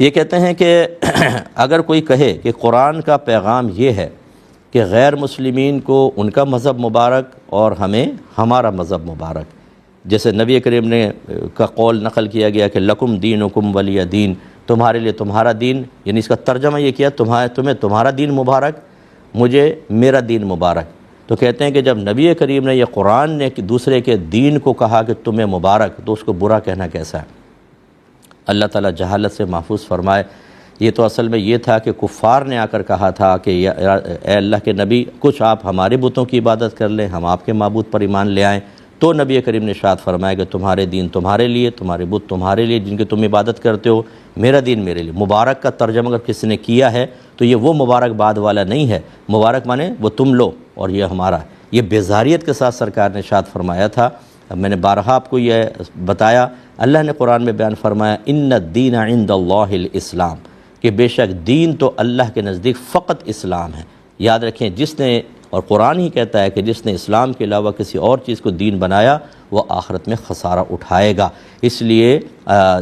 یہ کہتے ہیں کہ اگر کوئی کہے کہ قرآن کا پیغام یہ ہے کہ غیر مسلمین کو ان کا مذہب مبارک اور ہمیں ہمارا مذہب مبارک، جیسے نبی کریم نے کا قول نقل کیا گیا کہ لکم دینکم ولی دین، تمہارے لیے تمہارا دین، یعنی اس کا ترجمہ یہ کیا تمہیں تمہارا دین مبارک، مجھے میرا دین مبارک۔ تو کہتے ہیں کہ جب نبی کریم نے یہ قرآن نے دوسرے کے دین کو کہا کہ تمہیں مبارک، تو اس کو برا کہنا کیسا ہے؟ اللہ تعالیٰ جہالت سے محفوظ فرمائے۔ یہ تو اصل میں یہ تھا کہ کفار نے آ کر کہا تھا کہ اے اللہ کے نبی، کچھ آپ ہمارے بتوں کی عبادت کر لیں، ہم آپ کے معبود پر ایمان لے آئیں۔ تو نبی کریم نے ارشاد فرمایا کہ تمہارے دین تمہارے لیے، تمہارے بت تمہارے لیے جن کی تم عبادت کرتے ہو، میرا دین میرے لیے۔ مبارک کا ترجمہ اگر کسی نے کیا ہے تو یہ وہ مبارک بعد والا نہیں ہے، مبارک مانے وہ تم لو اور یہ ہمارا ہے۔ یہ بیزاریت کے ساتھ سرکار نے ارشاد فرمایا تھا۔ میں نے بارہا آپ کو یہ بتایا، اللہ نے قرآن میں بیان فرمایا ان الدین عند اللہ الاسلام، کہ بے شک دین تو اللہ کے نزدیک فقط اسلام ہے۔ یاد رکھیں، جس نے، اور قرآن ہی کہتا ہے کہ جس نے اسلام کے علاوہ کسی اور چیز کو دین بنایا وہ آخرت میں خسارہ اٹھائے گا۔ اس لیے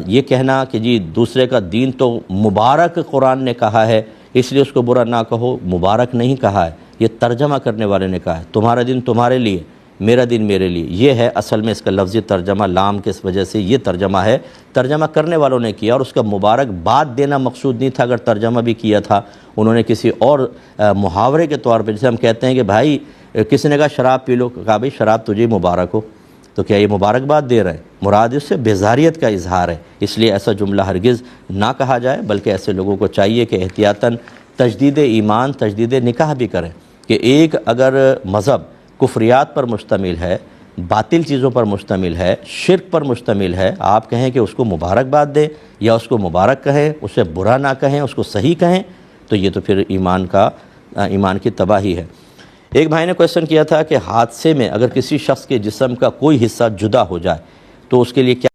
یہ کہنا کہ جی دوسرے کا دین تو مبارک قرآن نے کہا ہے اس لیے اس کو برا نہ کہو، مبارک نہیں کہا ہے، یہ ترجمہ کرنے والے نے کہا ہے، تمہارا دین تمہارے لیے، میرا دین میرے لیے۔ یہ ہے اصل میں اس کا لفظی ترجمہ، لام کی اس وجہ سے یہ ترجمہ ہے، ترجمہ کرنے والوں نے کیا، اور اس کا مبارک باد دینا مقصود نہیں تھا۔ اگر ترجمہ بھی کیا تھا انہوں نے کسی اور محاورے کے طور پہ، جسے ہم کہتے ہیں کہ بھائی کسی نے کہا شراب پی لو، کہا بھائی شراب تجھے مبارک ہو، تو کیا یہ مبارک باد دے رہے ہیں؟ مراد اس سے بیزاریت کا اظہار ہے۔ اس لیے ایسا جملہ ہرگز نہ کہا جائے، بلکہ ایسے لوگوں کو چاہیے کہ احتیاطاً تجدید ایمان، تجدید نکاح بھی کریں، کہ ایک اگر مذہب کفریات پر مشتمل ہے، باطل چیزوں پر مشتمل ہے، شرک پر مشتمل ہے، آپ کہیں کہ اس کو مبارکباد دیں یا اس کو مبارک کہیں، اسے برا نہ کہیں، اس کو صحیح کہیں، تو یہ تو پھر ایمان کی تباہی ہے۔ ایک بھائی نے کویسچن کیا تھا کہ حادثے میں اگر کسی شخص کے جسم کا کوئی حصہ جدا ہو جائے تو اس کے لیے کیا